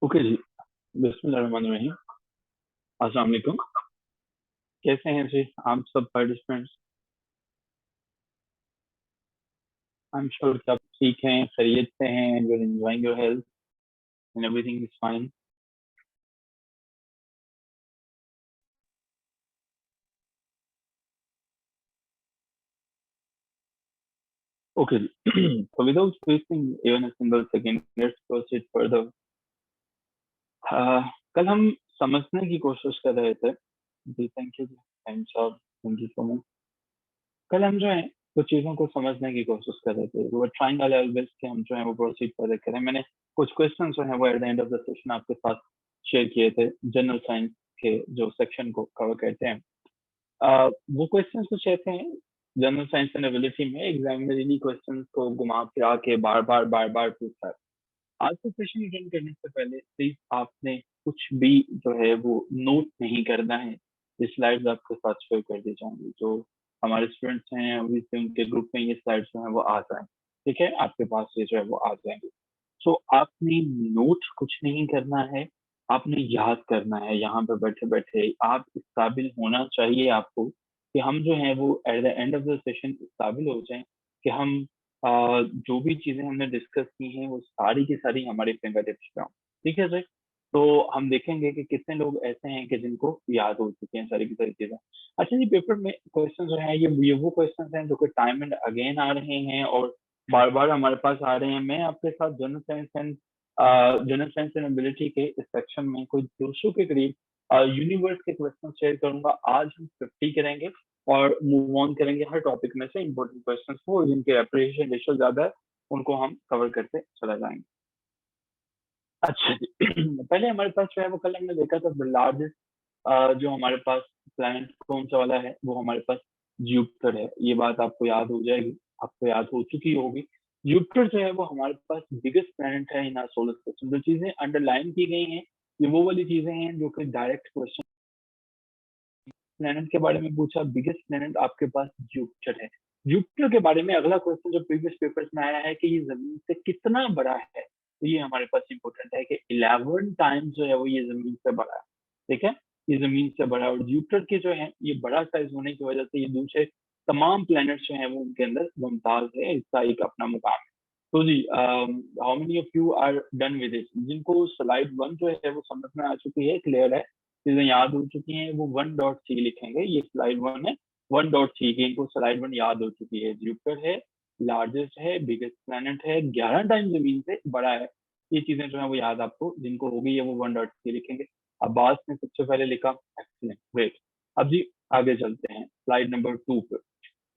Okay जी। बिस्मिल्लाहिर्रहमानिर्रहीम। अस्सलाम वालेकुम। कैसे हैं जी आप सब पार्टिसिपेंट्स? आई एम श्योर कि आप ठीक हैं, खैरियत से हैं, you are enjoying your health and everything is fine. Okay ji. So without wasting even a single second, let's proceed further. कल हम समझने की कोशिश कर रहे थे जी। थैंक यू जी। Thanks of thank you so much. कल हम जो है कुछ चीजों को समझने की कोशिश कर रहे थे, वो ट्राइंग आवर बेस्ट कि हम जो है वो प्रोसीड कर करें। मैंने कुछ क्वेश्चन जो है वो at the end of the session आपके साथ शेयर किए थे, जनरल साइंस के जो सेक्शन को कवर करते हैं। वो क्वेश्चन कुछ ऐसे हैं, जनरल साइंस एंड एबिलिटी में एग्जाम में इन्हीं क्वेश्चन को घुमा फिरा के बार बार पूछता है। आज का सेशन अटेंड करने से पहले प्लीज आपने कुछ भी जो है वो नोट नहीं करना है। ये स्लाइड्स आपके साथ शेयर कर दी जाएंगी, जो हमारे स्टूडेंट्स हैं अभी से उनके ग्रुप में ये स्लाइड्स जो है वो आ जाए। ठीक है, आपके पास ये जो है वो आ जाएंगे। सो आपने नोट कुछ नहीं करना है, आपने याद करना है। यहाँ पे बैठे बैठे आप इस काबिल होना चाहिए आपको कि हम जो है वो at the end of the session इस काबिल हो जाएं कि हम जो भी चीजें हमने डिस्कस की हैं वो सारी की सारी हमारे फिंगर टिप्स पे हों। ठीक है सर। तो हम देखेंगे कि कितने लोग ऐसे हैं कि जिनको याद हो चुकी हैं सारी की सारी चीजें। अच्छा जी, पेपर में क्वेश्चन जो है ये वो क्वेश्चन हैं जो कि टाइम एंड अगेन आ रहे हैं और बार बार हमारे पास आ रहे हैं। मैं आपके साथ जनरल साइंस एंड एबिलिटी के इस सेक्शन में कोई 200 के करीब यूनिवर्स के क्वेश्चन शेयर करूंगा। आज हम 50 करेंगे और मूव ऑन करेंगे हर टॉपिक में से इंपॉर्टेंट क्वेश्चन को, जिनके एप्रिसिएशन रेशियो ज्यादा है उनको हम कवर करते चला जाएंगे। अच्छा जी। पहले हमारे पास जो है वो कल हमने देखा था लार्जेस्ट जो हमारे पास प्लैनेट कौन सा वाला है, वो हमारे पास जुपिटर है। ये बात आपको याद हो जाएगी, आपको याद हो चुकी होगी। जुपिटर जो है वो हमारे पास बिगेस्ट प्लैनेट है इन आवर सोलर सिस्टम। जो चीजें अंडरलाइन की गई हैं ये वो वाली चीजें हैं जो कि डायरेक्ट क्वेश्चन। प्लेनेट के बारे में पूछा, बिगेस्ट प्लेनेट आपके पास जुपिटर है। जुपिटर के बारे में अगला क्वेश्चन जो प्रीवियस पेपर्स में आया है कि ये जमीन से कितना बड़ा है, तो ये हमारे पास इंपॉर्टेंट है कि 11 टाइम्स जो है वो ये जमीन से बड़ा है। ठीक है, ये जमीन से बड़ा है और जुपिटर के जो है ये बड़ा साइज होने की वजह से ये दूसरे तमाम प्लैनेट्स जो है वो उनके अंदर मुमताज है, इसका एक अपना मुकाम है। तो जी, how many of you are done with it? जिनको स्लाइड 1 जो है वो समझ में आ चुकी है, क्लियर है, चीजें याद हो चुकी हैं, वो 1.3 लिखेंगे। ये स्लाइड 1 है, 1.3 की इनको स्लाइड 1 याद हो चुकी है। जुपिटर है, लार्जेस्ट है, बिगेस्ट प्लैनेट है, 11 टाइम जमीन से बड़ा है। ये चीजें जो है वो याद आपको जिनको होगी ये वो 1.3 लिखेंगे। अब्बास ने सबसे पहले लिखा, एक्सीलेंट, ग्रेट। अब जी आगे चलते हैं स्लाइड नंबर 2 पे।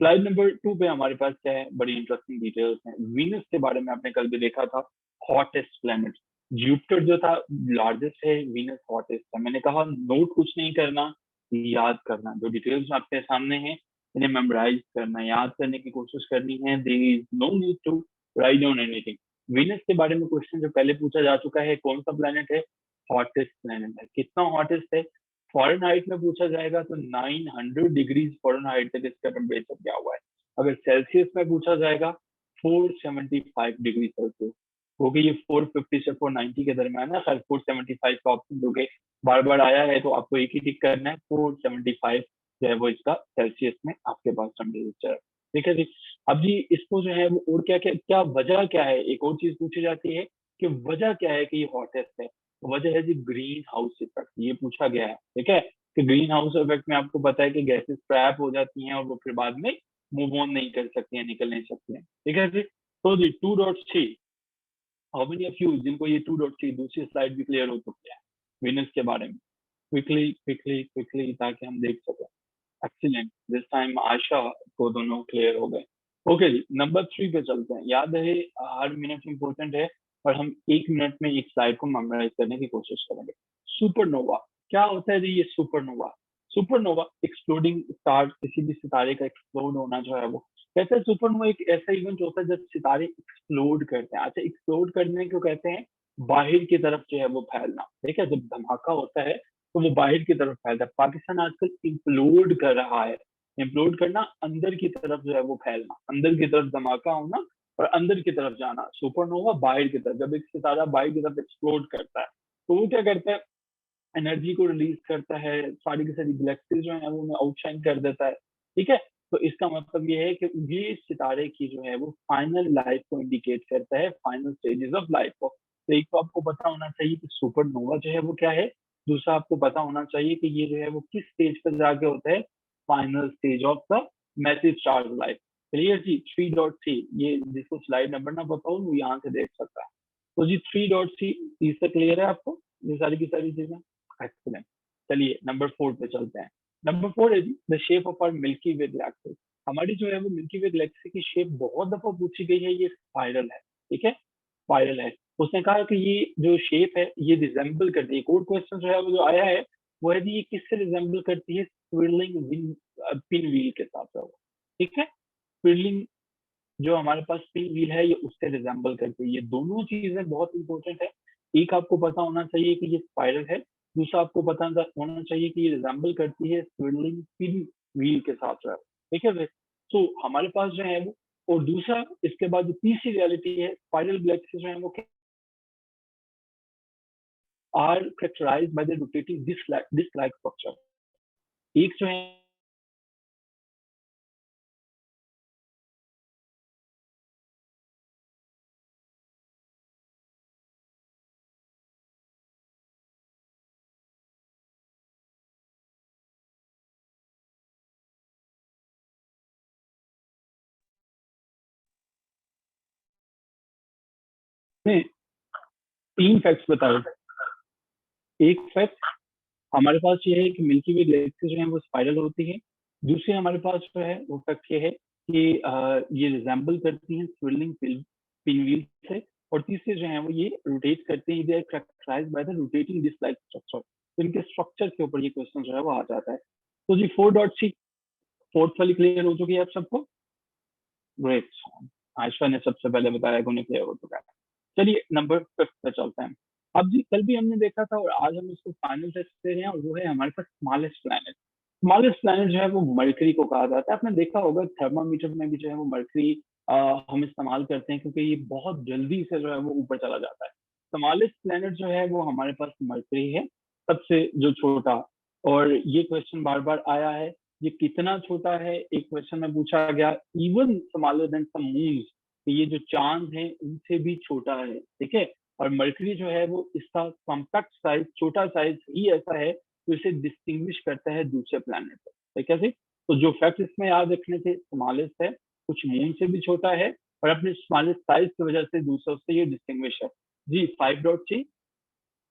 स्लाइड नंबर 2 पे हमारे पास क्या है, बड़ी इंटरेस्टिंग डिटेल्स हैं। वीनस के बारे में आपने कल भी देखा था, हॉटेस्ट प्लैनेट। जुपिटर जो था लार्जेस्ट है, वीनस हॉटेस्ट है। मैंने कहा नोट कुछ नहीं करना, याद करना। जो डिटेल्स आपके सामने हैं इन्हें मेमोराइज करना, याद करने की कोशिश करनी है। There is no need to write down anything. Venus के बारे में क्वेश्चन जो पहले पूछा जा चुका है, कौन सा प्लैनेट है, हॉटेस्ट प्लैनेट है। कितना हॉटेस्ट है, फॉरेनहाइट में पूछा जाएगा तो 900 डिग्रीज फॉरेनहाइट तक इसका टेम्परेचर गया हुआ है। अगर सेल्सियस में पूछा जाएगा 475 डिग्री सेल्सियस, क्योंकि ये 450 से 490 के दरमियान है। खैर 475 का ऑप्शन जो कि बार बार आया है तो आपको एक ही टिक करना है, 475 जो है वो इसका सेल्सियस में आपके पास टेम्परेचर है। ठीक है जी। अब जी इसको जो है वो और क्या क्या क्या वजह क्या है, एक और चीज पूछी जाती है कि वजह क्या है कि ये हॉटेस्ट है। वजह है जी ग्रीन हाउस इफेक्ट, ये पूछा गया है। ठीक है, कि ग्रीन हाउस इफेक्ट में आपको पता है कि गैसेस ट्रैप हो जाती हैं और वो फिर बाद में मूव ऑन नहीं कर सकती हैं, निकल नहीं सकती हैं। ठीक है जी। तो जी 2.3, हाउ मेनी ऑफ यू जिनको ये 2.3 दूसरी स्लाइड भी क्लियर हो चुकी है विनर्स के बारे में? क्विकली क्विकली क्विकली, ताकि हम देख सकें। एक्सीलेंट, दिस टाइम आशा को दोनों क्लियर हो गए। ओके जी, नंबर 3 पे चलते हैं। याद रहे हर मिनट इंपॉर्टेंट है और हम 1 मिनट में एक स्लाइड को मेमोराइज करने की कोशिश करेंगे। सुपरनोवा क्या होता है जी? ये सुपरनोवा, सुपरनोवा एक्सप्लोडिंग स्टार, किसी भी सितारे का एक्सप्लोड होना जो है वो कहते हैं। सुपरनोवा एक ऐसा इवेंट होता है जब सितारे एक्सप्लोड करते हैं। अच्छा, एक्सप्लोड करने को कहते हैं बाहर की तरफ जो है वो फैलना। ठीक है, जब धमाका होता है तो वो बाहर की तरफ फैलता है। पाकिस्तान आजकल इम्प्लोड कर रहा है। इम्प्लोड करना, अंदर की तरफ जो है वो फैलना, अंदर की तरफ धमाका होना और अंदर की तरफ जाना। सुपरनोवा बाहर की तरफ, जब एक सितारा बाहर की तरफ एक्सप्लोड करता है तो वो क्या करता है, एनर्जी को रिलीज करता है, सारी की सारी गैलेक्सीज जो है वो आउटशाइन कर देता है, ठीक है। तो इसका मतलब ये है कि ये सितारे की जो है वो फाइनल लाइफ को इंडिकेट करता है, फाइनल स्टेजेस ऑफ लाइफ को। तो एक तो आपको पता होना चाहिए कि सुपरनोवा जो है वो क्या है, दूसरा आपको पता होना चाहिए कि ये जो है वो किस स्टेज पर जाके होता है, final stage of the massive star life. Clear जी, 3.3, ये जिसको स्लाइड नंबर ना पता हो वो यहाँ से देख सकता है। तो जी 3.3 इससे क्लियर है आपको ये सारी की सारी चीजें। एक्सीलेंट। चलिए नंबर 4 पे चलते हैं। नंबर 4 है जी the shape of our Milky Way galaxy. हमारी जो है वो मिल्की वे गैलेक्सी की शेप बहुत दफा पूछी गई है, ये स्पाइरल है, ठीक है, स्पाइरल है। उसने कहा कि ये जो शेप है ये रिजेंबल करती है, एक और क्वेश्चन जो है वो जो आया है वो है जी ये किससे रिजेंबल करती है, स्विर्लिंग पिन व्हील के साथ है वो, ठीक है। स्विर्लिंग जो हमारे पास पिन व्हील है ये उससे रिजेंबल करती है। ये दोनों चीजें बहुत इंपॉर्टेंट है। एक आपको पता होना चाहिए कि ये स्पाइरल है, दूसरा आपको पता होना चाहिए कि ये रिजेंबल करती है स्विर्लिंग पिन व्हील के साथ जो है, ठीक है। तो हमारे पास जो है वो, और दूसरा इसके बाद जो तीसरी रियलिटी है, स्पाइरल गैलेक्सी जो है वो are characterised by the rotating disc like structure. एक जो है में तीन फैक्ट्स बताए थे। एक फैक्ट हमारे पास ये है कि मिल्की वे गैलेक्सी जो है वो स्पाइरल होती है। दूसरी हमारे पास जो है वो फैक्ट ये है कि ये रिजेंबल करती हैं स्विर्लिंग पिनव्हील से। और तीसरी जो है वो ये रोटेट करते हैं, they are characterised by the rotating disc like structure. तो इनके स्ट्रक्चर के ऊपर ये क्वेश्चन जो है वो आ जाता है। तो जी 4.6 फोर्थ वाली क्लियर हो चुकी है आप सबको। ग्रेट। आयशा ने सबसे पहले बताया कि उन्हें क्लियर हो चुका है। चलिए नंबर 5 पे चलते हैं। अब जी कल भी हमने देखा था और आज हम इसको फाइनल टेस्ट दे रहे हैं, और वो है हमारे पास स्मॉलेस्ट प्लैनेट। स्मॉलेस्ट प्लैनेट जो है वो मरकरी को कहा जाता है। आपने देखा होगा थर्मामीटर में भी जो है वो मरकरी हम इस्तेमाल करते हैं, क्योंकि ये बहुत जल्दी से जो है वो ऊपर चला जाता है। स्मॉलेस्ट प्लैनेट जो है वो हमारे पास मरकरी है, सबसे जो छोटा। और ये क्वेश्चन बार बार आया है, ये कितना छोटा है, एक क्वेश्चन में पूछा गया, even smaller then some moons, ये जो चांद है उनसे भी छोटा है, ठीक है। और मरकरी जो है वो इसका कॉम्पैक्ट साइज, छोटा साइज ही ऐसा है तो इसे डिस्टिंग्विश करता है दूसरे प्लैनेट से, ठीक है जी। तो जो फैक्ट इसमें याद रखने थे, स्मॉलेस्ट है, कुछ मून से भी छोटा है, और अपने स्मॉलेस्ट साइज की वजह से दूसरों से ये डिस्टिंग्विश है। जी 5.3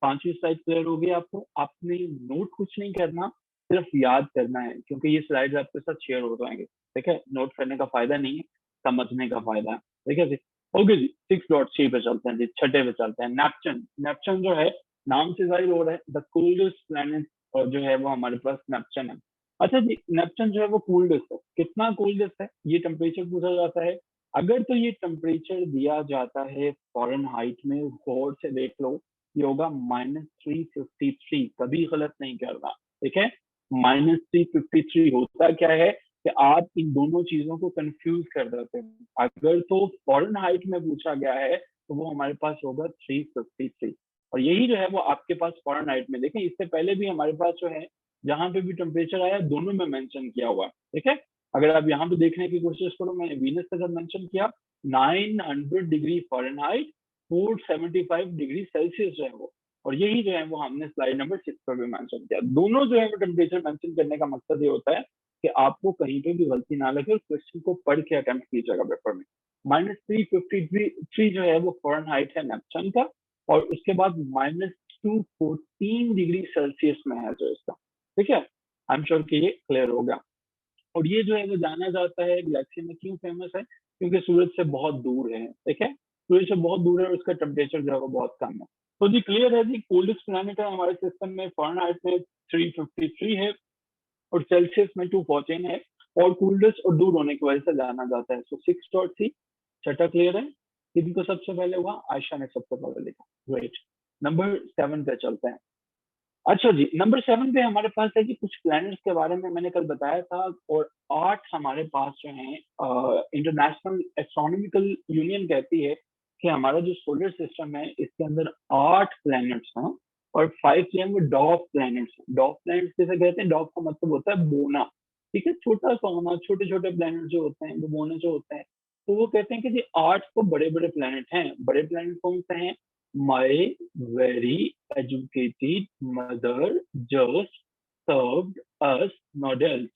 पांचवी स्लाइड क्लियर होगी आपको। आपने नोट कुछ नहीं करना, सिर्फ याद करना है, क्योंकि ये स्लाइड आपके साथ शेयर हो जाएंगे, ठीक है। नोट करने का फायदा नहीं है, समझने का फायदा है, ठीक है जी। ओके जी 6.3 पे चलते हैं जी, छठे पे चलते हैं। नेपचन। नेपचन जो है नाम से जाहिर हो रहा है द कोल्डेस्ट प्लैनेट, और जो है वो हमारे पास नेपचन है। अच्छा जी, नेपचन जो है वो कोल्डेस्ट है, कितना कोल्डेस्ट है ये टेम्परेचर पूछा जाता है। अगर तो ये टेम्परेचर दिया जाता है फॉरेन हाइट में, गौर से देख लो, ये होगा -353, कभी गलत नहीं करना, ठीक है। -353 होता क्या है कि आप इन दोनों चीजों को कंफ्यूज कर देते हैं। अगर तो फॉरेन हाइट में पूछा गया है तो वो हमारे पास होगा 353, और यही जो है वो आपके पास फॉरेन हाइट में, देखें इससे पहले भी हमारे पास जो है जहां पे भी टेम्परेचर आया दोनों में मेंशन किया हुआ, ठीक है। अगर आप यहाँ पे देखने की कोशिश करो, मैंने वीनस का जब मेंशन किया 900 डिग्री फॉरेनहाइट, 475 डिग्री सेल्सियस जो है वो, और यही जो है वो हमने स्लाइड नंबर 6 पर भी मेंशन किया। दोनों जो है वो टेम्परेचर मेंशन करने का मकसद ये होता है कि आपको कहीं पे भी गलती ना लगे और क्वेश्चन को पढ़ के अटेम्प्ट कीजिएगा पेपर में। -353 जो है वो फॉरेन हाइट है नेपचन का, और उसके बाद -214 डिग्री सेल्सियस में है जो इसका, ठीक है। आई एम श्योर कि ये क्लियर हो गया। और ये जो है वो जाना जाता है गैलेक्सी में क्यों फेमस है, क्योंकि सूरज से बहुत दूर है, ठीक है। सूरज से बहुत दूर है और उसका टेम्परेचर जो है वो बहुत कम है। तो जी क्लियर है जी, कोल्डेस्ट प्लैनेट है हमारे सिस्टम में, फॉरेनहाइट में 353 है और सेल्सियस में 214 है, और कोल्डेस्ट और दूर होने की वजह से जाना जाता है। सो 6.3 छठा क्लियर है। किसी को सबसे पहले हुआ, आयशा ने सबसे पहले लिखा, ग्रेट। नंबर 7 पे चलते हैं। अच्छा जी, नंबर 7 पे हमारे पास है कि कुछ प्लैनेट्स के बारे में मैंने कल बताया था, और 8 हमारे पास जो है इंटरनेशनल एस्ट्रोनॉमिकल यूनियन कहती है कि हमारा जो सोलर सिस्टम है इसके अंदर 8 प्लैनेट्स हैं, और 5 जो है वो डॉग प्लैनेट्स। डॉग प्लैनेट्स जैसे कहते हैं, डॉग का मतलब होता है बोना, ठीक है, छोटा सा होना, छोटे छोटे प्लैनेट जो होते हैं वो बोने जो होते हैं। तो वो कहते हैं कि जी 8 तो बड़े बड़े प्लैनेट हैं। बड़े प्लैनेट कौन से हैं? My very educated mother just served us models,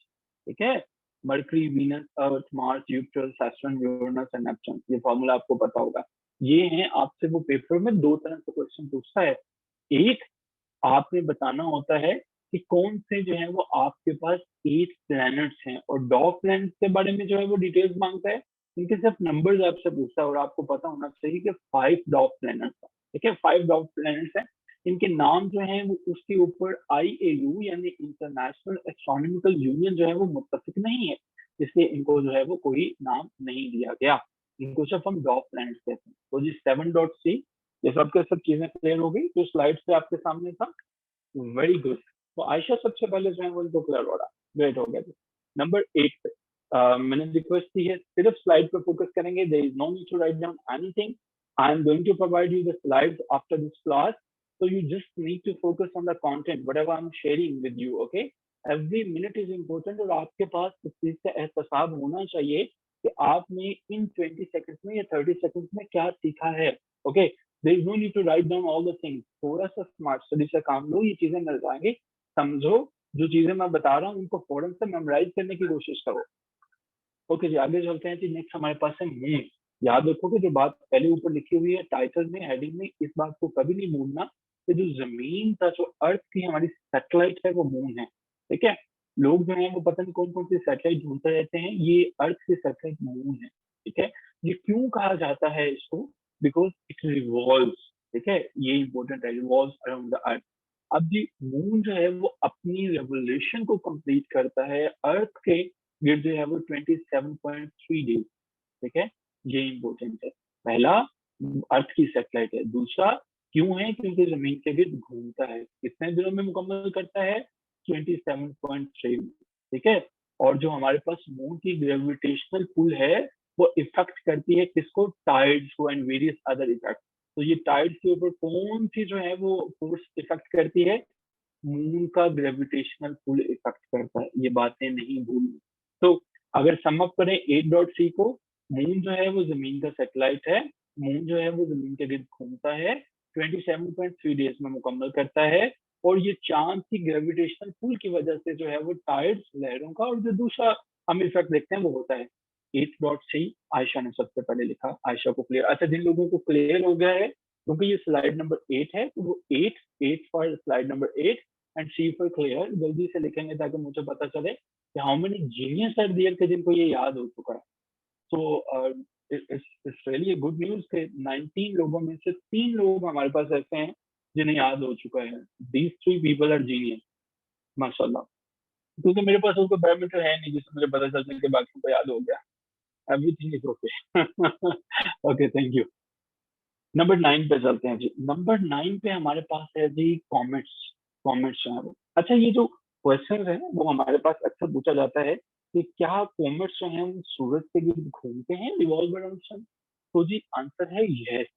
ठीक है। Mercury, Venus, earth, Mars, Jupiter, Saturn, Uranus and Neptune, ये फॉर्मूला आपको पता होगा। ये हैं, आपसे वो पेपर में दो तरह से क्वेश्चन पूछता है। एक, आपने बताना होता है कि कौन से जो है वो आपके पास 8 प्लैनेट्स हैं, और डॉग प्लैनेट्स के बारे में जो है वो डिटेल्स मांगता है। इनके सिर्फ नंबर्स आपसे पूछता है, और आपको पता होना चाहिए कि 5 डॉग प्लैनेट्स हैं, ठीक है, 5 डॉग प्लैनेट्स हैं। इनके नाम जो हैं वो उसके ऊपर IAU यानी इंटरनेशनल एस्ट्रोनॉमिकल यूनियन जो है वो मुत्तफिक नहीं है, इसलिए इनको जो है वो कोई नाम नहीं दिया गया। इनको सिर्फ हम डॉग प्लैनेट्स कहते हैं। तो जी 7.C, ये सबके सब चीजें क्लियर हो गई जो स्लाइड पे आपके सामने था। Very good. तो आयशा सबसे पहले जो है वो इनको क्लियर हो रहा, ग्रेट हो गया। नंबर 8 पे मैंने रिक्वेस्ट की है सिर्फ स्लाइड पर फोकस करेंगे, there is no need to write down anything. I am going to provide you the slides after this class, so you just need to focus on the content whatever I'm sharing with you, okay? Every minute is important, और आपके पास इस चीज का एहतसाब होना चाहिए कि आपने इन 20 सेकंड्स में या 30 सेकंड्स में क्या सीखा है, okay? There is no need to write down all the things. थोड़ा सा स्मार्ट स्टडी से काम लो, ये चीजें मिल जाएंगी। समझो, जो चीजें मैं बता रहा हूँ उनको फौरन से मेमोराइज करने की कोशिश करो। ओके जी, आगे चलते हैं जी। नेक्स्ट हमारे पास है मून। याद रखो कि जो बात पहले ऊपर लिखी हुई है टाइटल में, हेडिंग में, इस बात को कभी नहीं भूलना कि जो जमीन का, जो अर्थ की हमारी सैटेलाइट है वो मून है, ठीक है। लोग जो है वो पता नहीं कौन कौन सी सैटेलाइट ढूंढते रहते हैं, ये अर्थ की सैटेलाइट मून है, ठीक है। ये क्यों कहा जाता है इसको? बिकॉज इट रिवॉल्व्स, ठीक है, ये इंपॉर्टेंट है, रिवॉल्व्स अराउंड द अर्थ। अब जी मून जो है वो अपनी रेवोल्यूशन को कंप्लीट करता है अर्थ के गिर्द जो है वो 27.3 डेज, ठीक है। ये इंपॉर्टेंट है। पहला, अर्थ की सैटेलाइट है। दूसरा, क्यों है? क्योंकि जमीन के गिर्द घूमता है। कितने दिनों में मुकम्मल करता है? 27.3, ठीक है। और जो हमारे पास मून की ग्रेविटेशनल पुल है वो इफेक्ट करती है किसको? टाइड्स को एंड वेरियस अदर इफेक्ट। तो ये टाइड्स के ऊपर कौन सी जो है वो फोर्स इफेक्ट करती है? मून का ग्रेविटेशनल पुल इफेक्ट करता है। ये बातें नहीं भूलनी। तो अगर सम अप करें 8.C को, मून जो है वो जमीन का सैटेलाइट है। मून जो है वो जमीन के गिर्द घूमता है, 27.3 डेज में मुकम्मल करता है, और ये चांद की ग्रेविटेशनल पुल की वजह से जो है वो टाइड्स, लहरों का, और जो दूसरा हम इफेक्ट देखते हैं वो होता है। 8.C आयशा ने सबसे पहले लिखा, आयशा को क्लियर। अच्छा, जिन लोगों को क्लियर हो गया है, क्योंकि ये स्लाइड नंबर 8 है, तो वो 8 for slide number 8 and C for clear जल्दी से लिखेंगे ताकि मुझे पता चले कि how many genius are there के जिनको ये याद हो चुका है। So it's really a good news कि 19 लोगों में से 3 लोग हमारे पास ऐसे हैं जिन्हें याद हो चुका है। दीज 3 पीपल आर जीनियस, माशाल्लाह। क्योंकि मेरे पास उसका पैरामीटर है नहीं जिससे मुझे पता चलता है कि बाकी को याद हो गया। Everything is okay. Okay, thank you. Number 9 पे चलते हैं जी। नंबर 9 पे हमारे पास है जी कॉमेट्स। कॉमेट्स जो है वो, अच्छा, ये जो क्वेश्चन है वो हमारे पास अक्सर पूछा जाता है कि क्या कॉमेट्स जो हैं वो सूरज के गिर्द घूमते हैं, रिवॉल्व अराउंड सन? तो जी आंसर है यस।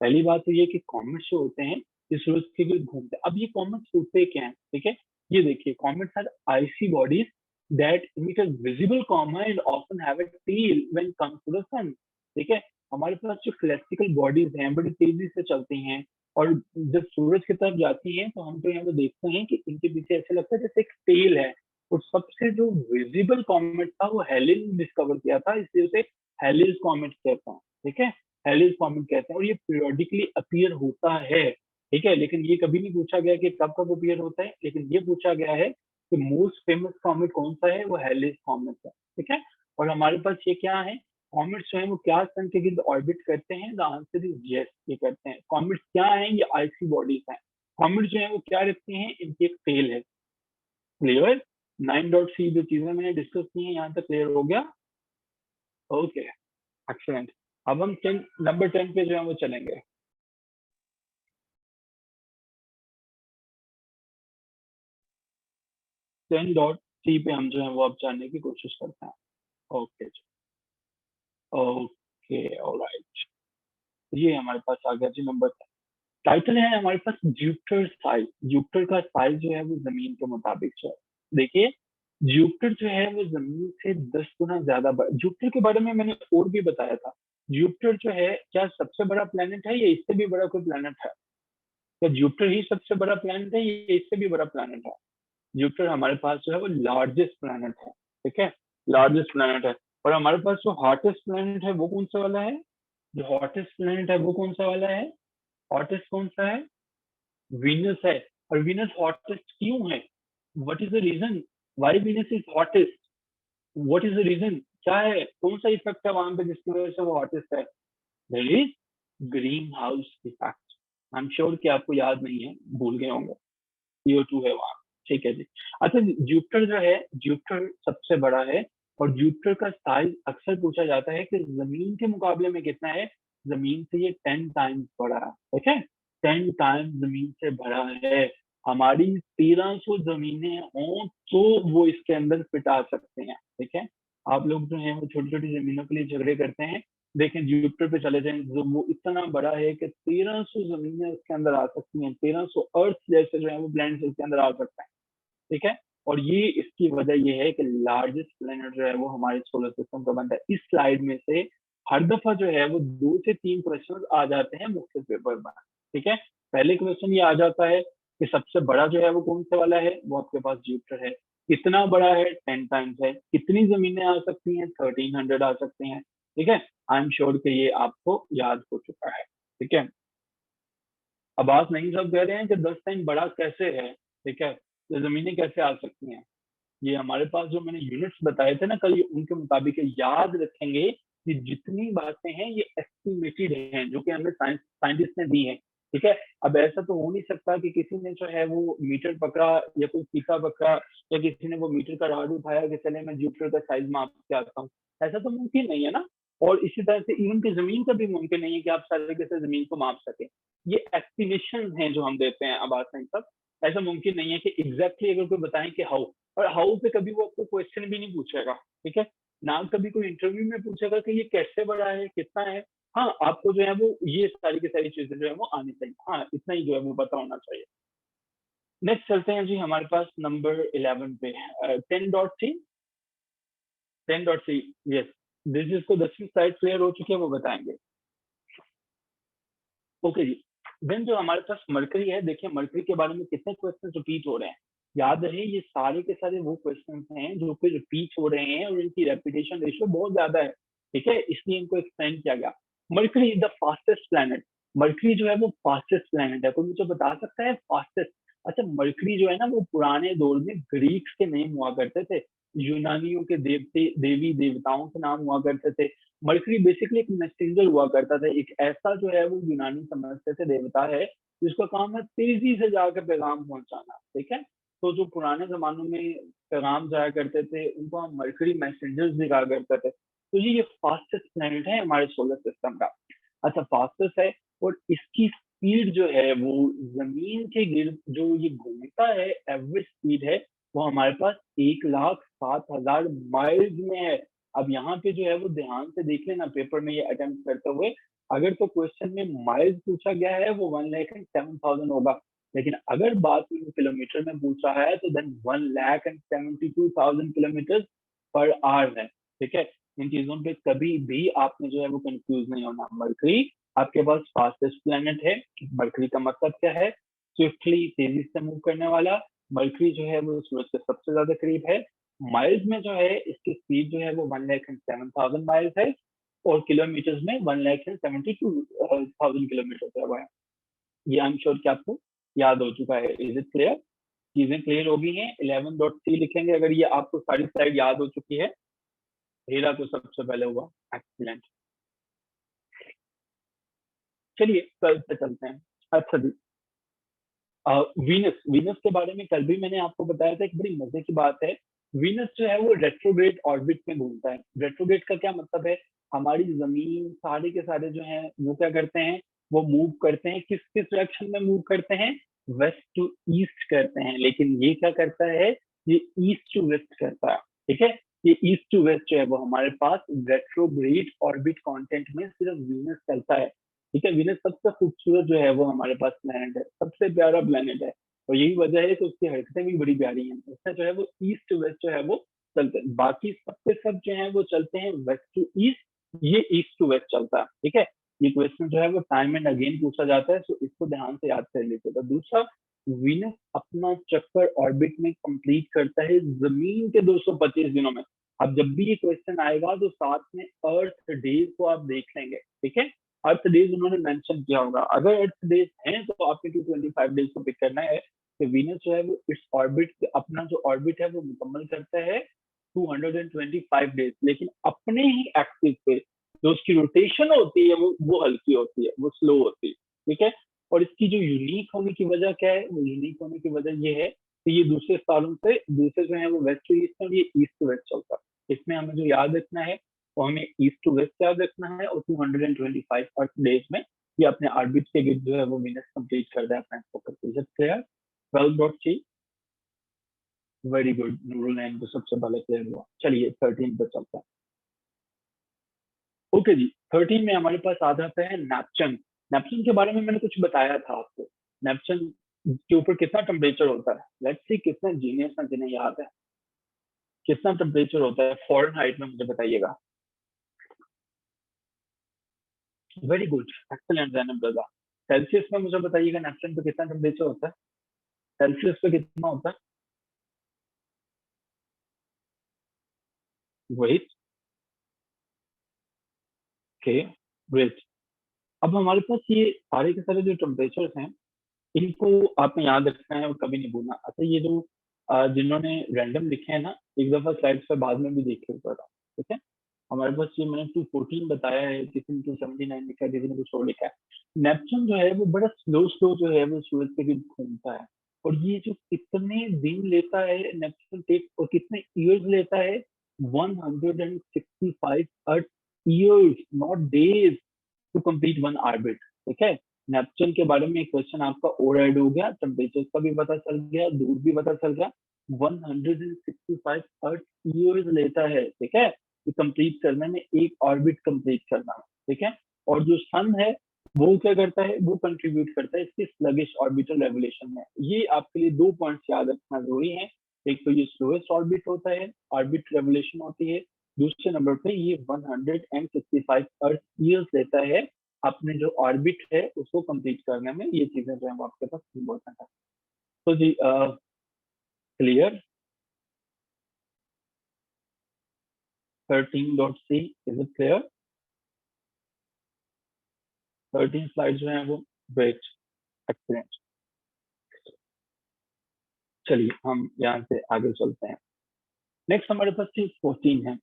पहली बात तो ये कि कॉमेट्स जो होते हैं ये सूरज के गिर्द घूमते हैं। अब ये कॉमेट्स होते क्या हैं, ठीक है। ये देखिए, comets are icy bodies that emit a visible comma and often have a tail when comes to the sun, ठीक है। हमारे पास जो celestial bodies हैं बड़ी तेजी से चलती हैं, और जब सूरज की तरफ जाती हैं तो हम तो यहाँ पे देखते हैं कि इनके पीछे ऐसे लगता है जैसे एक टेल है। और सबसे जो विजिबल कॉमेट था वो हेलिस ने डिस्कवर किया था, इसलिए उसे हेलिस कॉमेट कहते हैं, ठीक है। हेलिस कॉमेट कहते हैं, और ये पीरियोडिकली अपीयर होता है, ठीक है। लेकिन ये कभी नहीं पूछा गया कि कब कब अपीयर होता है, लेकिन ये पूछा गया है कि मोस्ट फेमस कॉमेट कौन सा है, वो हेलिस कॉमेट है, ठीक है। और हमारे पास ये क्या है, कॉमेट्स जो है वो क्या सन के गिर्द ऑर्बिट करते हैं? द आंसर इज यस, ये करते हैं। कॉमेट्स क्या है? ये आइसी बॉडीज हैं। कॉमेट्स जो है वो क्या रखते हैं? इनकी एक टेल है। क्लियर? 9.C जो चीजें मैंने डिस्कस की हैं यहाँ तक क्लियर हो गया? Okay, excellent. अब हम 10, नंबर 10 पे जो है वो चलेंगे। 10.C पे हम जो है वो अब जानने की कोशिश करते हैं। Okay, okay, alright. ये हमारे पास आ गया जी नंबर 10। टाइटल है हमारे पास जुपिटर साइज। जुपिटर का साइज जो है वो जमीन के मुताबिक जो है, देखिए जुपिटर जो है वो जमीन से 10 गुना ज्यादा बड़ा। जुपिटर के बारे में मैंने और भी बताया था। जुपिटर जो है क्या सबसे बड़ा प्लेनेट है या इससे भी बड़ा कोई प्लेनेट है? क्या जुपिटर ही सबसे बड़ा प्लेनेट है या इससे भी बड़ा प्लेनेट है? जुपिटर हमारे पास जो है वो लार्जेस्ट प्लेनेट है, ठीक है, लार्जेस्ट प्लेनेट है। और हमारे पास जो हॉटेस्ट प्लेनेट है वो कौन सा वाला है? जो हॉटेस्ट प्लेनेट है वो कौन सा वाला है? हॉटेस्ट कौन सा है? वीनस है। और वीनस हॉटेस्ट क्यों है? What is the reason why Venus is hottest? What is the reason? क्या है, कौन सा इफेक्ट है वहां पे जिसकी वजह से वो हॉटेस्ट है? There is greenhouse effect. I am sure कि आपको याद नहीं है, भूल गए होंगे। CO2 है वहां, ठीक है जी। अच्छा, जुपिटर जो है, जुपिटर सबसे बड़ा है। और जुपिटर का साइज अक्सर पूछा जाता है कि जमीन के मुकाबले में कितना है। जमीन से ये 10 टाइम्स बड़ा है, ठीक है, 10 टाइम्स जमीन से बड़ा है। हमारी 1300 जमीनें हों तो वो इसके अंदर फिट आ सकते हैं, ठीक है। आप लोग जो है वो छोटी छोटी जमीनों के लिए झगड़े करते हैं, देखें जुपिटर पे चले जाएं, जो वो इतना बड़ा है कि 1300 जमीनें उसके अंदर आ सकती हैं, 1300 अर्थ जैसे जो है वो प्लैनेट उसके अंदर आ सकते हैं, ठीक है। और ये इसकी वजह ये है कि लार्जेस्ट प्लेनेट जो है वो हमारे सोलर सिस्टम का बनता है। इस स्लाइड में से हर दफा जो है वो 2 से 3 क्वेश्चन आ जाते हैं मुख्य पेपर में, ठीक है। पहले क्वेश्चन ये आ जाता है कि सबसे बड़ा जो है वो कौन सा वाला है, वो आपके पास जुपिटर है। कितना बड़ा है? 10 टाइम्स है। कितनी जमीनें आ सकती हैं? 1300 आ सकती हैं, ठीक है। आई एम श्योर कि ये आपको याद हो चुका है, ठीक है। अब आप नहीं सब कह रहे हैं कि 10 टाइम बड़ा कैसे है, ठीक है, तो जमीनें कैसे आ सकती हैं। ये हमारे पास जो मैंने यूनिट्स बताए थे ना कल, ये उनके मुताबिक है। याद रखेंगे कि जितनी बातें हैं ये एस्टिमेटेड हैं, जो कि हमें साइंटिस्ट ने दी है, ठीक है। अब ऐसा तो हो नहीं सकता कि किसी ने जो है वो मीटर पकड़ा या कोई फीता पकड़ा या किसी ने वो मीटर का रॉड उठाया कि चले मैं जुपिटर का साइज माप के आता हूँ। ऐसा तो मुमकिन नहीं है ना। और इसी तरह से इवन की जमीन का भी मुमकिन नहीं है कि आप सारे के सारे जमीन को माप सके। ये एस्टिमेशन है जो हम देते हैं अब आसान सब। ऐसा मुमकिन नहीं है कि एग्जैक्टली अगर कोई बताएं कि हाउ। और हाउ पे कभी वो आपको क्वेश्चन भी नहीं पूछेगा, ठीक है ना। कभी कोई इंटरव्यू में पूछेगा कि ये कैसे बड़ा है, कितना है। हाँ, आपको जो है वो ये सारी की सारी चीजें जो है वो आनी चाहिए, हाँ इतना ही जो है वो पता होना चाहिए। नेक्स्ट चलते हैं जी हमारे पास नंबर 11 पे। 10.3। 10.3, यस। दिस जिसको 10वीं स्लाइड क्लियर हो चुकी है वो बताएंगे। ओके जी। देन जो हमारे पास मरकरी है, देखिए मरकरी के बारे में कितने क्वेश्चन रिपीट हो रहे हैं। याद रहे ये सारे के सारे वो क्वेश्चन हैं जो कि रिपीट हो रहे हैं और इनकी रेपिटेशन रेशियो बहुत ज्यादा है, ठीक है, इसलिए इनको एक्सप्लेन किया गया। Mercury is the fastest planet. Mercury जो है वो फास्टेस्ट प्लैनेट है। कोई मुझे बता सकता है फास्टेस्ट? अच्छा, मरकरी जो है ना वो पुराने दौर में ग्रीक्स के नेम हुआ करते थे, यूनानियों के देवते देवी देवताओं के नाम हुआ करते थे। मर्करी बेसिकली एक मैसेंजर हुआ करता था, एक ऐसा जो है वो यूनानी समझते थे देवता है जिसका काम है तेजी से जाकर पैगाम पहुंचाना, ठीक है। तो जो पुराने जमानों में पैगाम जाया करते थे उनको हम मर्करी मैसेंजर्स भी कहा करते थे। तो ये फास्टेस्ट प्लेनेट है हमारे सोलर सिस्टम का। अच्छा, फास्टेस्ट है। और इसकी स्पीड जो है वो जमीन के गिर्द जो ये घूमता है, एवरेज स्पीड है वो हमारे पास 1,07,000 माइल्स में है। अब यहाँ पे जो है वो ध्यान से देख लेना पेपर में ये अटेम्प्ट करते हुए। अगर तो क्वेश्चन में माइल्स पूछा गया है वो 1,07,000 होगा, लेकिन अगर बात किलोमीटर में पूछ रहा है तो देन 1,72,000 किलोमीटर पर आवर है, ठीक है। इन चीजों पे कभी भी आपने जो है वो कंफ्यूज नहीं होना। मरकरी आपके पास फास्टेस्ट प्लेनेट है। मरकरी का मतलब क्या है? स्विफ्टली, तेजी से मूव करने वाला। मरकरी जो है वो सूरज के सबसे ज्यादा करीब है। माइल्स में जो है इसकी स्पीड जो है वो 1,07,000 माइल्स है। और किलोमीटर्स में 1,72,000 किलोमीटर है। ये आई एम श्योर कि आपको याद हो चुका है। Is it clear? चीजें क्लियर हो गई हैं। 11.3 लिखेंगे अगर ये आपको सारी स्लाइड याद हो चुकी है। हीरा तो सबसे पहले हुआ, एक्सीलेंट। चलिए कल पे चलते हैं। अच्छा जी, वीनस, वीनस के बारे में कल भी मैंने आपको बताया था, एक बड़ी मजे की बात है। वीनस जो है वो रेट्रोग्रेड ऑर्बिट में घूमता है। रेट्रोग्रेड का क्या मतलब है? हमारी जमीन सारे के सारे जो है वो क्या करते हैं, वो मूव करते हैं। किस किस डायरेक्शन में मूव करते हैं? वेस्ट टू ईस्ट करते हैं। लेकिन ये क्या करता है? ये ईस्ट टू वेस्ट करता है, ठीक है। ये ईस्ट टू वेस्ट जो है वो हमारे पास रेट्रोग्रेड ऑर्बिट कंटेंट में सिर्फ वीनस चलता है। ठीक है, वीनस सबसे खूबसूरत जो है वो हमारे पास प्लेनेट है, सबसे प्यारा प्लेनेट है, और यही वजह है कि उसकी हरकतें भी बड़ी प्यारी हैं। उसका जो है वो ईस्ट टू वेस्ट जो है वो चलते हैं, बाकी सबके सब जो है वो चलते हैं वेस्ट टू ईस्ट, ये ईस्ट टू वेस्ट चलता है। ठीक है, ये क्वेश्चन जो है वो टाइम एंड अगेन पूछा जाता है, तो इसको ध्यान से याद कर लीजिएगा। दूसरा, वीनस अपना चक्कर ऑर्बिट में कंप्लीट करता है जमीन के 225 दिनों में। अब जब भी ये क्वेश्चन आएगा तो साथ में अर्थ डेज को आप देख लेंगे। ठीक है, अर्थ डेज उन्होंने मेंशन किया होगा, अगर अर्थ डेज हैं तो आपके 225 डेज को पिक करना है। कि वीनस जो है वो इस ऑर्बिट, अपना जो ऑर्बिट है वो मुकम्मल करता है 225 डेज, लेकिन अपने ही एक्सिस पे जो उसकी रोटेशन होती है वो हल्की होती है, वो स्लो होती है। ठीक है, और इसकी जो यूनिक होने की वजह क्या है, वो यूनिक होने की वजह ये है कि ये दूसरे सालों से, दूसरे जो है वो वेस्ट टू ईस्ट है और ये ईस्ट टू वेस्ट चलता है। इसमें हमें जो याद रखना है वो हमें ईस्ट टू वेस्ट याद रखना है, और 225 अर्थ डेज में ये अपने ऑर्बिट के गिर्द जो है वो वीनस कंप्लीट कर रहा है अपना focus. Clear? 12.3, very good, Nurul Nain को सबसे पहले क्लियर हुआ। चलिए 13 पे चलता है। ओके जी, 13 में हमारे पास आ जाता है नेपच्यून। नेपच्यून के बारे में मैंने कुछ बताया था आपको। नेपच्यून के ऊपर कितना टेम्परेचर होता है, लेट्स सी कितने जीनियस हैं जिन्हें याद है कितना टेम्परेचर होता है फ़ारेनहाइट में, मुझे बताइएगा। वेरी गुड, एक्सीलेंट जैनब रजा। सेल्सियस में मुझे बताइएगा नेपच्यून पे कितना टेम्परेचर होता है, सेल्सियस पे कितना होता है? वही, ओके, ग्रेट। अब हमारे पास ये सारे के सारे जो टेम्परेचर्स हैं, इनको आपने याद रखना है और कभी नहीं भूलना। अच्छा, ये जो जिन्होंने रैंडम लिखे हैं ना, एक दफा स्लाइड्स पे बाद में भी देख के ऊपर, ठीक है। हमारे पास ये मैंने 214 बताया है, किसी ने 279 लिखा है, किसी ने कुछ और लिखा है। नेपच्यून जो है वो बड़ा स्लो स्लो जो है वो सूरज के गिर्द घूमता है, और ये जो कितने दिन लेता है नेपच्यून टेक, और कितने ईयर्स लेता है, 165 earth years, not days, to complete one orbit. ठीक है, नेपच्यून के बारे में एक क्वेश्चन आपका और ऐड हो गया, टेम्परेचर का भी पता चल गया, दूर भी पता चल गया। 165 अर्थ ईयर्स लेता है, ठीक है, ये कंप्लीट करने में, एक ऑर्बिट कंप्लीट करना में। ठीक है, और जो सन है वो क्या करता है, वो कंट्रीब्यूट करता है इसकी स्लगिश ऑर्बिटल रेवोल्यूशन में। ये आपके लिए 2 पॉइंट्स याद रखना जरूरी है। एक तो ये स्लोएस्ट ऑर्बिट होता है, ऑर्बिट रेवोल्यूशन होती है। दूसरे नंबर पे ये 165 अर्थ ईयर्स लेता है अपने जो ऑर्बिट है उसको कंप्लीट करने में। ये चीजें जो है वो आपके पास इम्पोर्टेंट है। तो जी, clear? 13.c, is it clear? 13 slide जो है वो, ग्रेट, एक्सीलेंट। चलिए हम यहाँ से आगे चलते हैं। नेक्स्ट हमारे पास चीज 14 है।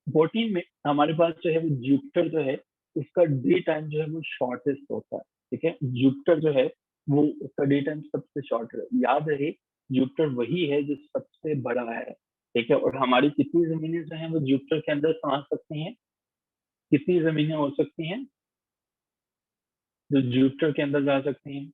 14 में हमारे पास जो है वो जुपिटर जो है, उसका डे टाइम जो है वो शॉर्टेस्ट होता है। ठीक है, जुपिटर जो है वो, उसका डे टाइम सबसे शॉर्ट है। याद रहे, जुपिटर वही है जो सबसे बड़ा है। ठीक है, और हमारी कितनी जमीनें जो हैं वो जुपिटर के अंदर समा सकती हैं, कितनी जमीनें हो सकती हैं जो जुपिटर के अंदर जा सकती हैं?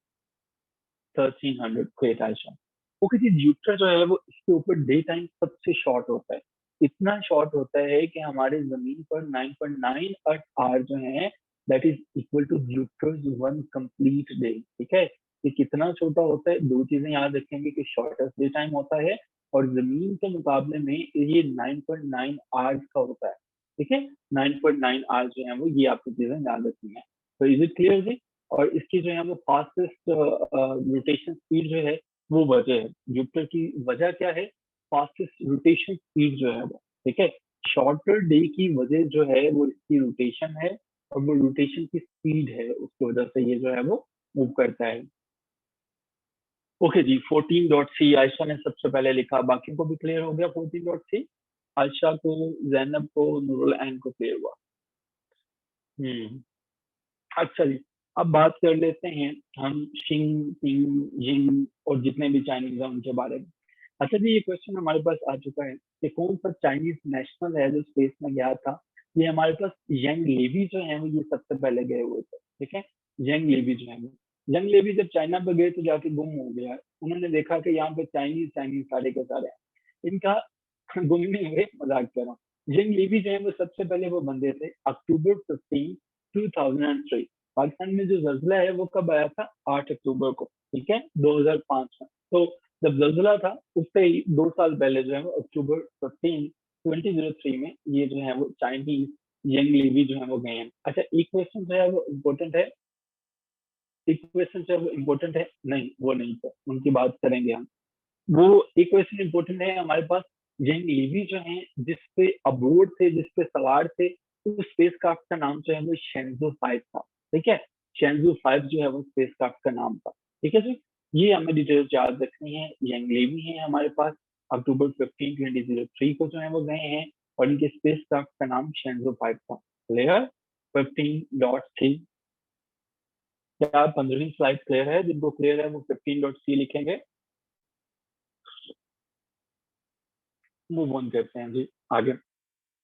1300 ग्रेट आयशा। ओके जी, जुपिटर जो है वो, इसके ऊपर डे टाइम सबसे शॉर्ट होता है। इतना शॉर्ट होता है कि हमारे जमीन पर 9.9 अर्थ आवर जो है, that is equal to Jupiter's one complete day. ठीक है, ये कितना छोटा होता है, दो चीजें याद रखेंगे कि शॉर्टेस्ट डे टाइम होता है, और जमीन के मुकाबले में ये 9.9 आवर्स का होता है। ठीक है, 9.9 आवर्स जो है वो, ये आपको चीजें याद रखनी है। तो इज इट क्लियर जी? और इसकी जो है वो फास्टेस्ट रोटेशन स्पीड जो है वो वजह है, जुपिटर की वजह क्या है, फास्टेस्ट रोटेशन स्पीड जो है वो। ठीक है, शॉर्टर डे की वजह जो है वो इसकी रोटेशन है, और वो रोटेशन की स्पीड है, उसकी वजह से ये जो है वो मूव करता है। ओके जी, 14.c आयशा ने सबसे पहले लिखा, बाकी को भी क्लियर हो गया 14.c? आयशा को, जैनब को, नूरुल ऐन को क्लियर हुआ? हम्म, अच्छा जी। अब बात कर लेते हैं हम शिंग, पिंग, जिंग और जितने भी चाइनीज हैं उनके बारे में। अच्छा जी, ये क्वेश्चन हमारे पास आ चुका है कि कौन सा चाइनीज नेशनल है जो स्पेस में गया था। ये हमारे पास यंग लेवी जो है वो, ये सबसे पहले गए हुए थे। ठीक है, यंग लेवी जो है वो, यंग लेवी जब चाइना पे गए तो जाके गुम हो गया। उन्होंने देखा कि यहाँ पे चाइनीज चाइनीज सारे के सारे हैं। इनका गुम नहीं हुए, मजाक कर रहा हूँ। यंग लेवी जो है वो सबसे पहले वो बंदे थे, अक्टूबर 15, 2003। पाकिस्तान में जो जल्जला है वो कब आया था? 8 अक्टूबर को, ठीक है, 2005 में। तो जब जल्जला था उससे ही 2 साल पहले जो है वो अक्टूबर 15 2003 में ये जो है वो चाइनीज यंग लेवी जो है वो गए हैं। अच्छा, एक क्वेश्चन जो है वो इम्पोर्टेंट है, एक क्वेश्चन जो है वो इम्पोर्टेंट है, नहीं वो नहीं है, उनकी बात करेंगे हम। वो एक क्वेश्चन इम्पोर्टेंट है हमारे पास, यंग लेवी जो है जिसपे अबोर्ड थे, जिसपे सवार थे, तो स्पेस क्राफ्ट का नाम जो है वो शेंजो 5 था, ठीक है। शेंजो 5 जो है वो स्पेस क्राफ्ट का नाम था, ठीक है जी। ये हमें डिटेल्स याद रखनी है। यंग लेवी है हमारे पास, अक्टूबर 15 2003 को जो है वो गए हैं, और इनके स्पेस क्राफ्ट का नाम शेंजो 5 था। क्लियर? 15.3। क्या 15वीं स्लाइड क्लियर है? जिनको क्लियर है वो 15.c लिखेंगे। मूव ऑन करते हैं जी आगे।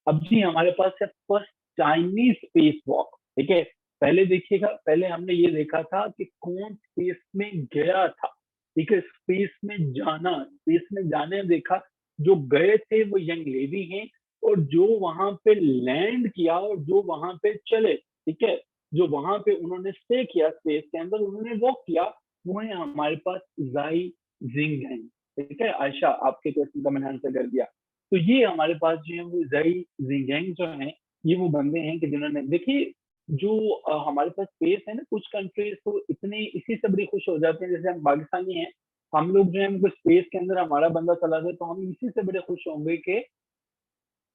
अब जी हमारे पास है फर्स्ट चाइनीज स्पेस वॉक, ठीक है। पहले देखिएगा, पहले हमने ये देखा था कि कौन स्पेस में गया था, ठीक है, स्पेस में जाना, स्पेस में जाने देखा। जो गए थे वो यंग लेडी हैं, और जो वहां पे लैंड किया और जो वहां पे चले, ठीक है, जो वहां पे उन्होंने स्टे किया स्पेस के अंदर, उन्होंने वॉक किया, वो है हमारे पास जाई जिंगगैंग, ठीक है। आयशा, आपके क्वेश्चन का मैंने आंसर कर दिया। तो ये हमारे पास जो है वो जाई जिंगगैंग जो है, ये वो बंदे हैं कि जिन्होंने, देखिए, जो हमारे पास स्पेस है ना, कुछ कंट्रीज तो इतने इसी से बड़ी खुश हो जाते हैं, जैसे हम पाकिस्तानी हैं, हम लोग जो है हमको स्पेस के अंदर हमारा बंदा चला जाए तो हम इसी से बड़े खुश होंगे कि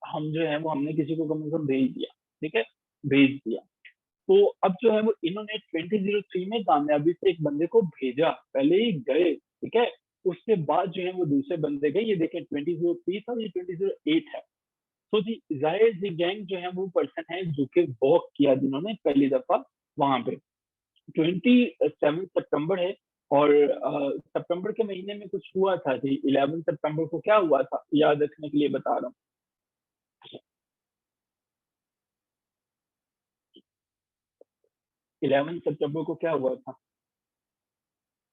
हम जो है वो हमने किसी को कम से कम भेज दिया, ठीक है, भेज दिया। तो अब जो है वो इन्होंने 2003 में कामयाबी से एक बंदे को भेजा, पहले ही गए, ठीक है, उसके बाद जो है वो दूसरे बंदे गए। ये देखें 2003 था, ये 2008 है। तो जी जाहिर जी गैंग जो है वो पर्सन है जो कि वॉक किया जिन्होंने पहली दफा वहां पे। 27 सितंबर है, और सितंबर के महीने में कुछ हुआ था जी। 11 सितंबर को क्या हुआ था, याद रखने के लिए बता रहा हूँ। 11 सितंबर को क्या हुआ था?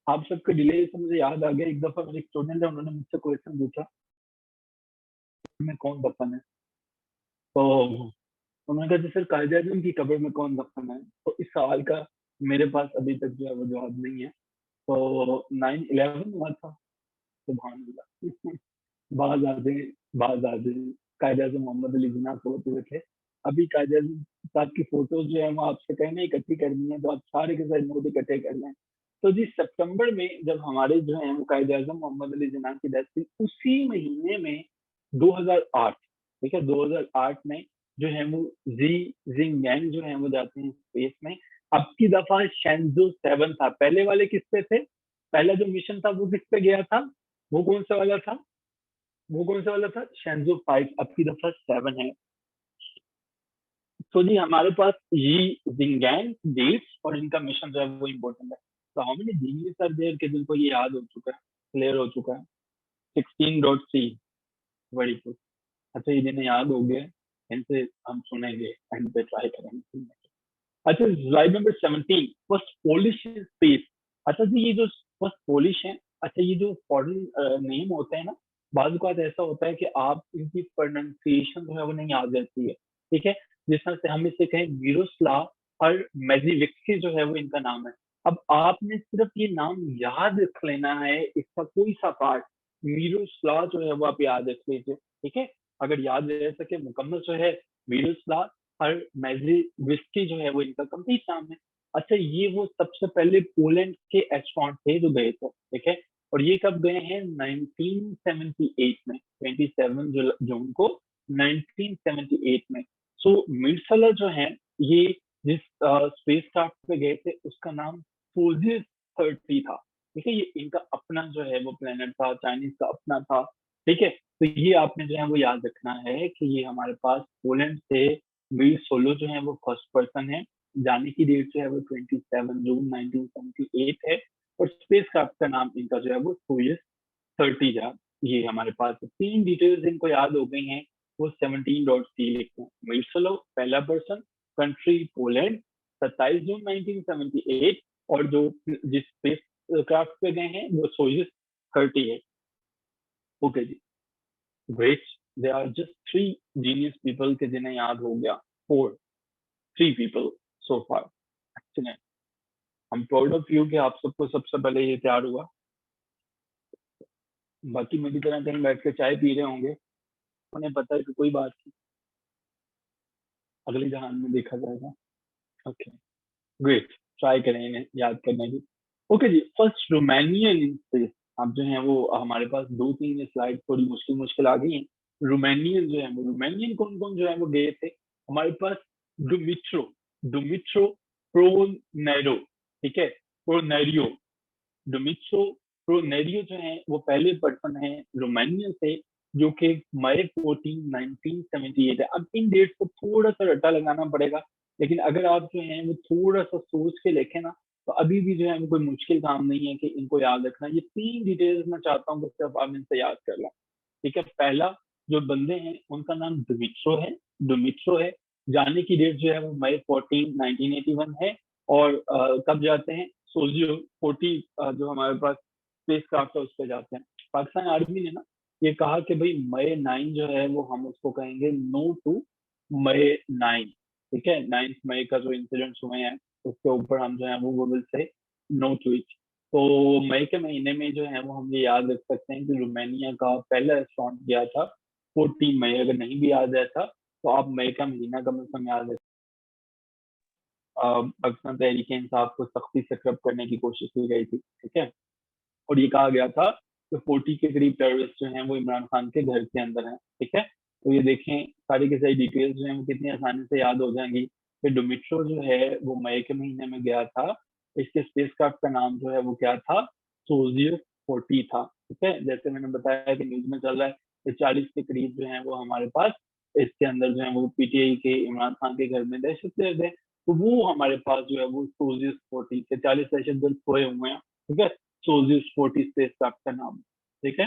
आप सबके डिले से मुझे याद आ गया, एक दफा मेरे स्टूडेंट है, उन्होंने मुझसे क्वेश्चन पूछा में कौन दफन है, तो उन्होंने कहा सर कायदे आजम की कब्र में कौन दफन है। तो इस सवाल का मेरे पास अभी तक जो है वो जवाब नहीं है। तो 9/11 हुआ था, सुभान अल्लाह। बाज आजे, बाज आजे, कायदे आजम मोहम्मद अली जिन्ना को होते हुए थे। अभी कायदे आजम साहब की फोटोज जो है वो आपसे कहना इकट्ठी करनी है, तो आप सारे के सारे नोट इकट्ठे कर लें। तो जी सितंबर में जब हमारे जो है वो कायदे आजम मोहम्मद अली जिन्ना की डेथ हुई, उसी महीने में 2008, ठीक है, 2008 में जो है वो जी जिंगमैन जो है वो जाते हैं स्पेस में। अब की दफा शेंजो 7 था, पहले वाले किस पे थे? पहला जो मिशन था वो किस पे गया था? वो कौन सा वाला था? वो कौन सा वाला था? शेंजो 5। अब की दफा 7 है। तो जी हमारे पास ये जिंगैंग डेट्स और इनका मिशन जो है वो इम्पोर्टेंट है। तो how many genius are there के जिनको ये याद हो चुका है, क्लियर हो चुका है? 16.c, very good. अच्छा, ये जिन्हें याद हो गया, इनसे हम सुनेंगे, एंड पे ट्राई करेंगे सुनने की। अच्छा, slide number 17, first Polish space. अच्छा जी, ये जो फर्स्ट पोलिश है, अच्छा ये जो फॉरेन नेम होते हैं ना, बाज़ औक़ात ऐसा होता है कि आप इनकी प्रोनंसिएशन जो है वो नहीं याद रहती है, ठीक है? जिस तरह से हम इसे कहें मिरोस्लाव और मेज़िविक्सी जो है वो इनका नाम है। अब आपने सिर्फ ये नाम याद रख लेना है, इसका कोई सा पार्ट, मिरोस्लाव जो है वो आप याद रख लीजिए, ठीक है? अगर याद रह सके मुकम्मल जो है मिरोस्लाव और मेज़िविक्सी जो है वो इनका कंप्लीट नाम है। अच्छा, ये वो सबसे पहले पोलैंड के एस्ट्रोनॉट थे जो गए थे, ठीक है? और ये कब गए हैं? 1978 में, 27 जून को 1978 में। सो मिर्सलर जो है, ये जिस स्पेस क्राफ्ट पे गए थे उसका नाम सोजिस 30 था, ठीक है। ये इनका अपना जो है वो प्लेनेट था, चाइनीज का अपना था, ठीक है। तो ये आपने जो है वो याद रखना है कि ये हमारे पास पोलैंड से वी सोलो जो है वो फर्स्ट पर्सन है। जाने की डेट जो है वो 27 जून 1978 है, और स्पेस क्राफ्ट का नाम इनका जो है वो सोयुज 30 है। ये हमारे पास तीन डिटेल्स इनको याद हो गई हैं, वो 17.c लिखते हैं। मिर्सलो पहला पर्सन, कंट्री पोलैंड, 27 जून 1978, और जो जिस स्पेस क्राफ्ट पे गए हैं वो सोयुज 30 है। Okay ji, great. They are just 3 genius people के जिन्हें याद हो गया, 4, 3 people so far. Excellent. Proud of you कि आप सबको सबसे पहले ये तैयार हुआ। बाकी मेरी तरह कहीं बैठ के चाय पी रहे होंगे, उन्हें पता है कि कोई बात नहीं, अगले जहान में देखा जाएगा। ओके, ग्रेट, ट्राई करें इन्हें याद करने की। Okay ji, first Romanian in space. अब जो है वो हमारे पास 2-3 स्लाइड थोड़ी मुश्किल मुश्किल आ गई हैं। रोमानियन जो है वो, रोमानियन कौन कौन जो है वो गए थे हमारे पास? डुमित्रो, डुमित्रो प्रोनेरो, ठीक है, प्रोनेरियो, डोमित्रो प्रोनेरियो जो है वो पहले पर्सन है रोमानिया से जो कि मई 14 1978 है। अब इन डेट्स को थोड़ा सा रट्टा लगाना पड़ेगा, लेकिन अगर आप जो है वो थोड़ा सा सोच के लिखें ना, तो अभी भी जो है वो कोई मुश्किल काम नहीं है कि इनको याद रखना। ये 3 डिटेल्स मैं चाहता हूँ कि सिर्फ आप इनसे याद कर लें, ठीक है। पहला, जो बंदे हैं उनका नाम डोमित्रो है, डोमित्रो है। जाने की डेट जो है वो मई 14 1981 है। और कब जाते हैं? सोजियो 40 जो हमारे पास स्पेस क्राफ्ट है उस पर जाते हैं। पाकिस्तान आर्मी ने ना ये कहा कि भाई मई 9 जो है वो हम उसको कहेंगे नो टू मई 9, ठीक है। 9 मई का जो इंसिडेंट्स हुए हैं उसके ऊपर हम जो है वो will say no to it. तो मई के महीने में जो है वो हम ये याद रख सकते हैं कि रोमानिया का पहला रेस्टोरेंट गया था 14 मई। अगर नहीं भी याद रहता तो आप मई का महीना कम से कम याद रख। पाकिस्तान तहरीक इंसाफ को सख्ती से क्रब करने की कोशिश की गई थी, ठीक है। और ये कहा गया था कि 40 के करीब टेररिस्ट जो हैं वो इमरान खान के घर के अंदर हैं, ठीक है। तो ये देखें सारी की सारी डिटेल्स जो हैं वो कितनी आसानी से याद हो जाएंगी। फिर डोमिट्रो जो है वो मई के महीने में गया था। इसके स्पेसक्राफ्ट का नाम जो है वो क्या था? सोजियस 40 था, ठीक है। जैसे मैंने बताया कि न्यूज में चल रहा है कि 40 के करीब जो है वो हमारे पास इसके अंदर जो है वो पीटीआई के इमरान खान के घर में दहशत गर्द है। तो वो हमारे पास जो है वो सोजियस 40 के 40 दहशत गर्द सोए हुए हैं, ठीक है। सोजियस 40 स्पेसक्राफ्ट का नाम, ठीक है।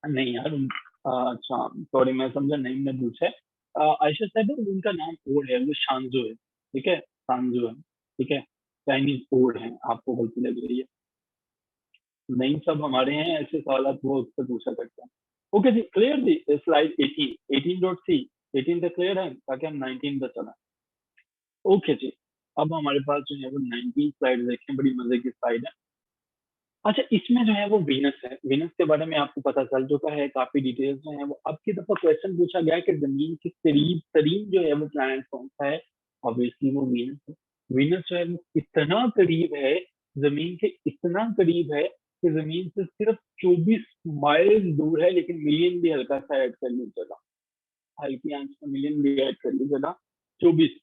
नहीं यार अच्छा सॉरी, मैं समझा नहीं, मैं पूछा है। आयशा साहब उनका नाम ओड है, वो शांजो है, ठीक है, शांजो है, ठीक है। चाइनीज ओड है, आपको गलती लग रही है। नहीं, सब हमारे हैं, ऐसे सवाल वो उससे पूछा करते हैं। ओके जी, क्लियर जी। स्लाइड 18, 18.c, 18 तक क्लियर है ताकि हम 19 पे चलें। ओके जी, अब हमारे पास जो है वो 19 स्लाइड देखें, बड़ी मजे की स्लाइड है। अच्छा, इसमें जो है वो वीनस है। वीनस के बारे में आपको पता चल चुका है, काफी डिटेल्स जो है वो। अब की दफा क्वेश्चन पूछा गया कि जमीन के करीब तरीन जो है वो प्लैनेट कौन सा है? ऑब्वियसली वो वीनस है। वीनस जो है वो इतना करीब है, जमीन के इतना करीब है कि जमीन से सिर्फ 24 माइल दूर है। लेकिन मिलियन भी हल्का सा ऐड कर लीजिएगा, हल्की आंच में मिलियन भी ऐड कर लीजिएगा। 24,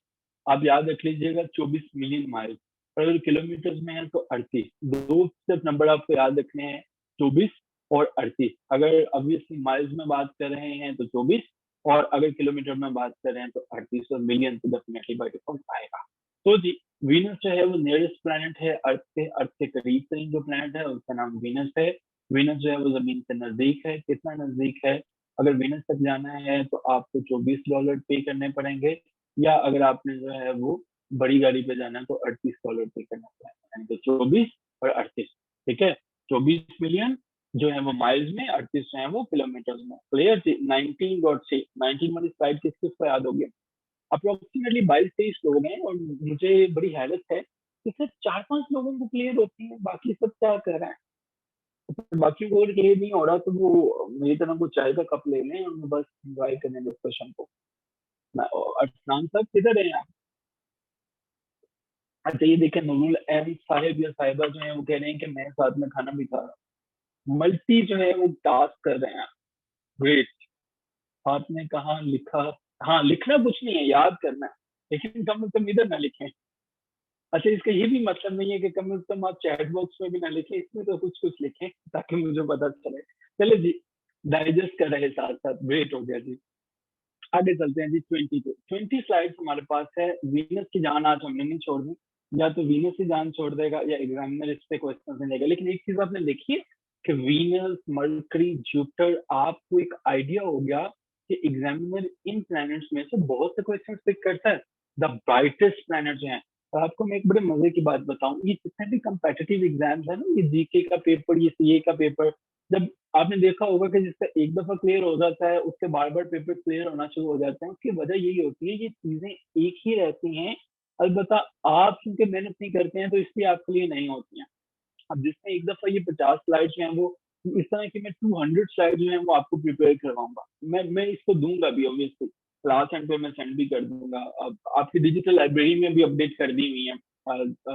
आप याद रख लीजिएगा, 24 मिलियन माइल। और अगर किलोमीटर में है तो 38। दो सिर्फ नंबर आपको याद रखने हैं, 24 और 38। अगर ऑब्वियसली माइल्स में बात कर रहे हैं तो 24, और अगर किलोमीटर में बात कर रहे हैं तो 38। और मिलियन तो डेफिनेटली बाई डिफॉल्ट आएगा। तो जी, वीनस जो है वो नियरेस्ट प्लैनेट है अर्थ से। अर्थ के करीब तरीन जो प्लैनेट है उसका नाम वीनस है। वीनस जो है वो जमीन से नजदीक है। कितना नजदीक है? अगर वीनस तक जाना है तो आपको $24 पे करने पड़ेंगे, या अगर आपने जो है वो बड़ी गाड़ी पे जाना है तो $38 पे करना पड़ेगा। तो 24 और 38, ठीक है। 24 मिलियन जो है वो माइल्स में, 38 जो है वो किलोमीटर में। क्लियर थी? 19.6, 19 वाली स्लाइड किस किस को याद होगी? अप्रोक्सीमेटली 22-23 लोग हैं, और मुझे बड़ी हैरत है कि सिर्फ 4-5 लोगों को क्लियर होती है, बाकी सब क्या कर रहे हैं। बाकी को अगर क्लियर नहीं हो रहा तो वो मेरी तरह को चाय का कप ले लें और बस एंजॉय करें डिस्कशन को। अरसलान साहब किधर है आप? अच्छा, ये देखें, नूरुल एम साहिब या साहिबा जो है वो कह रहे हैं कि मैं साथ में खाना भी खा रहा हूँ। मल्टी जो है वो टास्क कर रहे हैं। ग्रेट। आपने कहा लिखा? हाँ, लिखना कुछ नहीं है, याद करना है, लेकिन कम से कम इधर ना लिखें। अच्छा, इसका ये भी मतलब नहीं है कि कम से कम आप चैट बॉक्स में भी ना लिखें, इसमें तो कुछ कुछ लिखें ताकि मुझे पता चले। चले जी, डाइजेस्ट कर रहे साथ साथ, ग्रेट हो गया जी। आगे चलते हैं जी। 20 स्लाइड्स हमारे पास है। वीनस की जान आज हमने नहीं छोड़नी, या तो वीनस की जान छोड़ देगा या एग्जामिनर इस पे क्वेश्चन नहीं देगा। लेकिन एक चीज आपने देखी है कि वीनस, मरकरी, जुपिटर, आपको एक आइडिया हो गया कि एग्जामिनर इन प्लैनेट्स में से बहुत से क्वेश्चन पिक करता है। द ब्राइटेस्ट प्लैनेट जो है। और आपको मैं एक बड़े मजे की बात बताऊं, ये जितने भी कम्पेटिटिव एग्जाम्स है ना, ये जीके का पेपर, ये सीए का पेपर, जब आपने देखा होगा कि जिसका एक दफा क्लियर हो जाता है उसके बार बार पेपर क्लियर होना शुरू हो जाते हैं, उसकी वजह यही होती है ये चीजें एक ही रहती हैं। अलबत्ता आप क्योंकि मेहनत नहीं करते हैं तो इसलिए आपके लिए नहीं होती हैं। अब जिसने एक दफा ये 50 स्लाइड जो है वो इस तरह की मैं 200 स्लाइड जो है वो आपको प्रिपेयर करवाऊंगा। मैं इसको दूंगा भी ऑब्वियसली, क्लास एंड पे मैं सेंड भी कर दूंगा। अब आपकी डिजिटल लाइब्रेरी में भी अपडेट कर दी हुई है।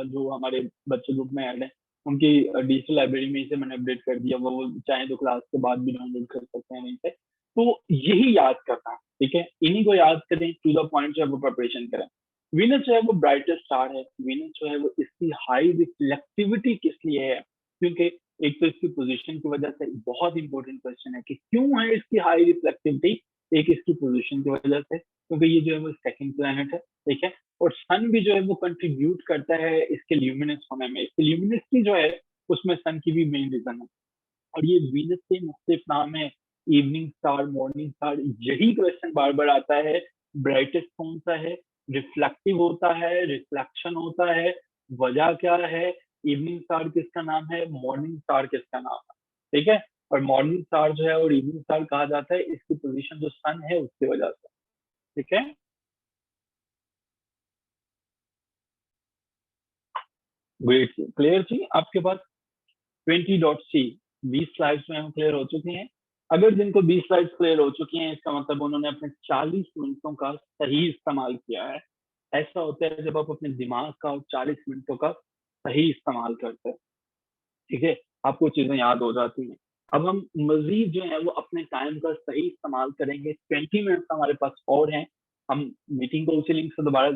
जो हमारे बच्चे ग्रुप में ऐड है उनकी डिजिटल लाइब्रेरी में इसे मैंने अपडेट कर दिया, वो चाहे तो क्लास के बाद भी डाउनलोड कर सकते हैं वहीं से। तो यही याद करना है, ठीक है, इन्हीं को याद करें, टू द पॉइंट जो है वो प्रिपरेशन करें। वीनस जो है वो ब्राइटेस्ट स्टार है। वीनस जो है वो इसकी हाई रिफ्लेक्टिविटी किस लिए है, क्योंकि एक तो इसकी पोजीशन की वजह से, बहुत इंपॉर्टेंट क्वेश्चन है कि क्यों है इसकी हाई रिफ्लेक्टिविटी। एक इसकी पोजीशन की वजह से, क्योंकि ये जो है वो सेकंड प्लेनेट है, ठीक है, और सन भी जो है वो कंट्रीब्यूट करता है इसके ल्यूमिनस होने में। इसकी ल्यूमिनिटी जो है उसमें सन की भी मेन रीजन है। और ये वीनस के मुख्तलिफ नाम है, इवनिंग स्टार, मॉर्निंग स्टार। यही क्वेश्चन बार बार आता है, ब्राइटेस्ट कौन सा है, रिफ्लेक्टिव होता है, रिफ्लेक्शन होता है, वजह क्या है, इवनिंग स्टार किसका नाम है, मॉर्निंग स्टार किसका नाम है, ठीक है। और मॉर्निंग स्टार जो है और इवनिंग स्टार कहा जाता है इसकी पोजीशन जो सन है उसकी वजह से, ठीक है। ग्रेट, क्लियर थी आपके पास 20.c 20 स्लाइड्स में हम क्लियर हो चुके हैं। अगर जिनको 20 स्लाइड्स क्लियर हो चुकी हैं इसका मतलब उन्होंने अपने 40 मिनटों का सही इस्तेमाल किया है। ऐसा होता है जब आप अपने दिमाग का 40 मिनटों का सही इस्तेमाल करते हैं, ठीक है, आपको चीजें याद हो जाती हैं। अब हम मजीद जो है वो अपने टाइम का सही इस्तेमाल करेंगे। 20 मिनट हमारे पास और हैं, हम मीटिंग को उसी लिंक से दोबारा